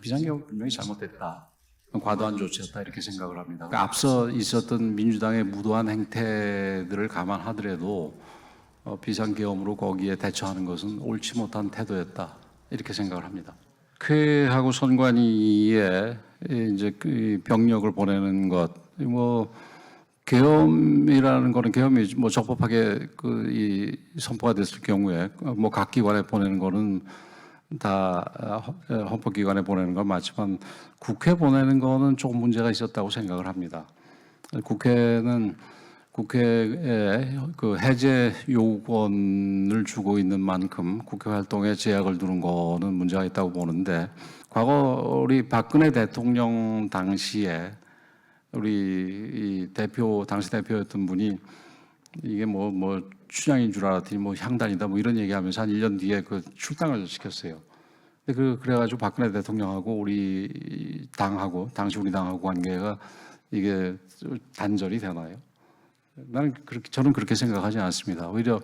비상계엄은 분명히 잘못됐다. 과도한 조치였다 이렇게 생각을 합니다. 앞서 있었던 민주당의 무도한 행태들을 감안하더라도 비상계엄으로 거기에 대처하는 것은 옳지 못한 태도였다 이렇게 생각을 합니다. 국회하고 선관위에 이제 그 병력을 보내는 것, 뭐 계엄이라는 거는 계엄이 뭐 적법하게 이 선포가 됐을 경우에 뭐 각 기관에 보내는 거는 다 헌법기관에 보내는 건 맞지만 국회 보내는 거는 조금 문제가 있었다고 생각을 합니다. 국회는 국회에 그 해제 요구권을 주고 있는 만큼 국회 활동에 제약을 두는 거는 문제가 있다고 보는데 과거 우리 박근혜 대통령 당시에 우리 이 당시 대표였던 분이 이게 뭐 춘향인 줄 알았더니 뭐 향단이다 뭐 이런 얘기하면서 한 1년 뒤에 그 출당을 시켰어요. 그래가지고 박근혜 대통령하고 우리 당하고 당시 우리 당하고 관계가 이게 단절이 되나요? 저는 그렇게 생각하지 않습니다. 오히려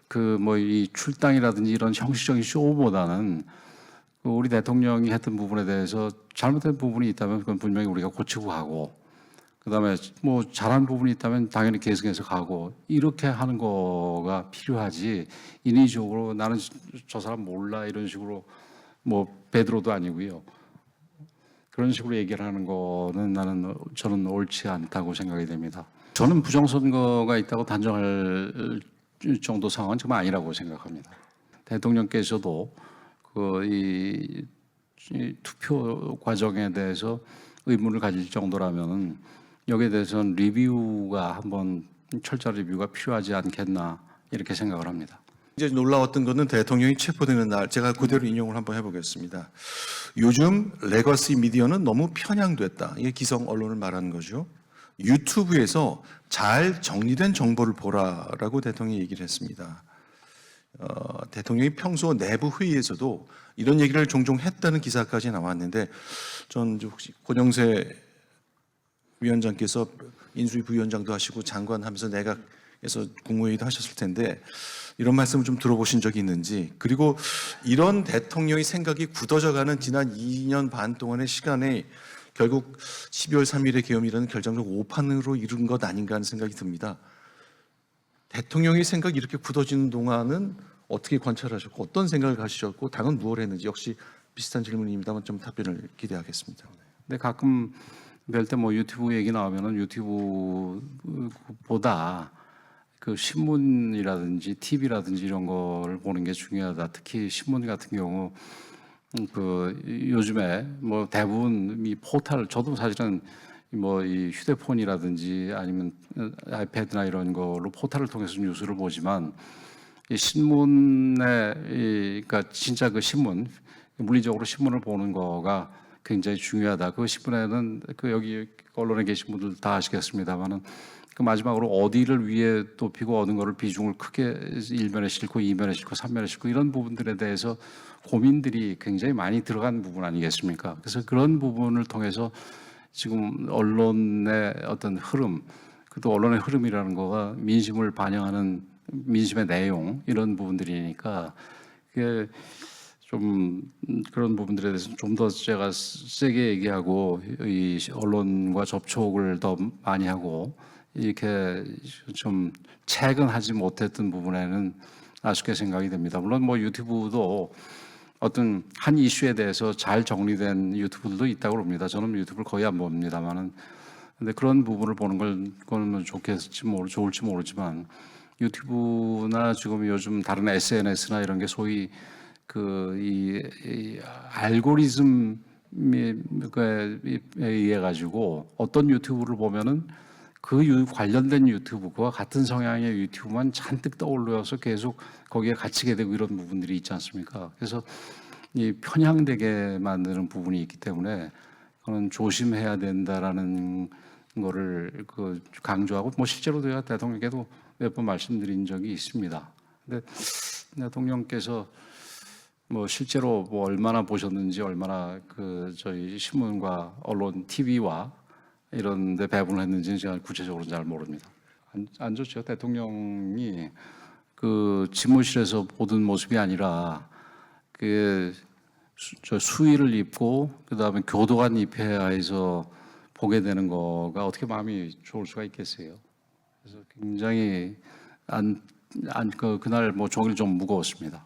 그 뭐 이 출당이라든지 이런 형식적인 쇼보다는 우리 대통령이 했던 부분에 대해서 잘못된 부분이 있다면 그건 분명히 우리가 고치고 가고 그다음에 뭐 잘한 부분이 있다면 당연히 계승해서 가고 이렇게 하는 거가 필요하지 인위적으로 나는 저 사람 몰라 이런 식으로 뭐 베드로도 아니고요. 그런 식으로 얘기를 하는 거는 저는 옳지 않다고 생각이 됩니다. 저는 부정선거가 있다고 단정할 정도 상황은 정말 아니라고 생각합니다. 대통령께서도 이 투표 과정에 대해서 의문을 가질 정도라면은 여기에 대해서는 리뷰가 한번 철저한 리뷰가 필요하지 않겠나 이렇게 생각을 합니다. 이제 놀라웠던 것은 대통령이 체포되는 날, 제가 그대로 인용을 한번 해보겠습니다. 요즘 레거시 미디어는 너무 편향됐다. 이게 기성 언론을 말하는 거죠. 유튜브에서 잘 정리된 정보를 보라라고 대통령이 얘기를 했습니다. 대통령이 평소 내부 회의에서도 이런 얘기를 종종 했다는 기사까지 나왔는데, 전 혹시 권영세 위원장께서 인수위 부위원장도 하시고 장관하면서 내각에서 국무회의도 하셨을 텐데 이런 말씀을 좀 들어보신 적이 있는지, 그리고 이런 대통령의 생각이 굳어져가는 지난 2년 반 동안의 시간에 결국 12월 3일의 계엄이라는 결정적 오판으로 이룬 것 아닌가 하는 생각이 듭니다. 대통령의 생각이 이렇게 굳어지는 동안은 어떻게 관찰하셨고 어떤 생각을 가지셨고 당은 무엇을 했는지, 역시 비슷한 질문입니다만 좀 답변을 기대하겠습니다. 근데 가끔 뵐 때 뭐 유튜브 얘기 나오면은 유튜브보다 그 신문이라든지 TV라든지 이런 걸 보는 게 중요하다. 특히 신문 같은 경우 그 요즘에 뭐 대부분 이 포털, 저도 사실은 뭐 이 휴대폰이라든지 아니면 아이패드나 이런 걸로 포털을 통해서 뉴스를 보지만 이 신문에 그러니까 진짜 그 신문, 물리적으로 신문을 보는 거가 굉장히 중요하다. 그 신문에는 그 여기 언론에 계신 분들 다 아시겠습니다만은 그 마지막으로 어디를 위에 높이고 어느 거를 비중을 크게 1면에 싣고 2면에 싣고 3면에 싣고 이런 부분들에 대해서 고민들이 굉장히 많이 들어간 부분 아니겠습니까? 그래서 그런 부분을 통해서 지금 언론의 어떤 흐름, 또 언론의 흐름이라는 거가 민심을 반영하는 민심의 내용 이런 부분들이니까 그게 좀 그런 부분들에 대해서 좀 더 제가 세게 얘기하고 이 언론과 접촉을 더 많이 하고 이렇게 좀 최근하지 못했던 부분에는 아쉽게 생각이 됩니다. 물론 뭐 유튜브도 어떤 한 이슈에 대해서 잘 정리된 유튜브들도 있다고 봅니다. 저는 유튜브를 거의 안 봅니다만은 근데 그런 부분을 보는 거는 좋을지 모르지만 유튜브나 지금 요즘 다른 SNS나 이런 게 소위 이 알고리즘에 의해 가지고 어떤 유튜브를 보면은 관련된 유튜브, 그와 같은 성향의 유튜브만 잔뜩 떠올려서 계속 거기에 갇히게 되고 이런 부분들이 있지 않습니까? 그래서 이 편향되게 만드는 부분이 있기 때문에 그건 조심해야 된다라는 거를 강조하고 뭐 실제로 제가 대통령께도 몇 번 말씀드린 적이 있습니다. 근데 대통령께서 뭐 실제로 뭐 얼마나 보셨는지, 얼마나 저희 신문과 언론, TV와 이런 데 배분을 했는지는 제가 구체적으로 잘 모릅니다. 안 좋죠. 대통령이 그 집무실에서 보던 모습이 아니라 저 수의를 입고 그다음에 교도관 입회하에서 보게 되는 거가 어떻게 마음이 좋을 수가 있겠어요. 그래서 굉장히 그날 뭐 종일 좀 무거웠습니다.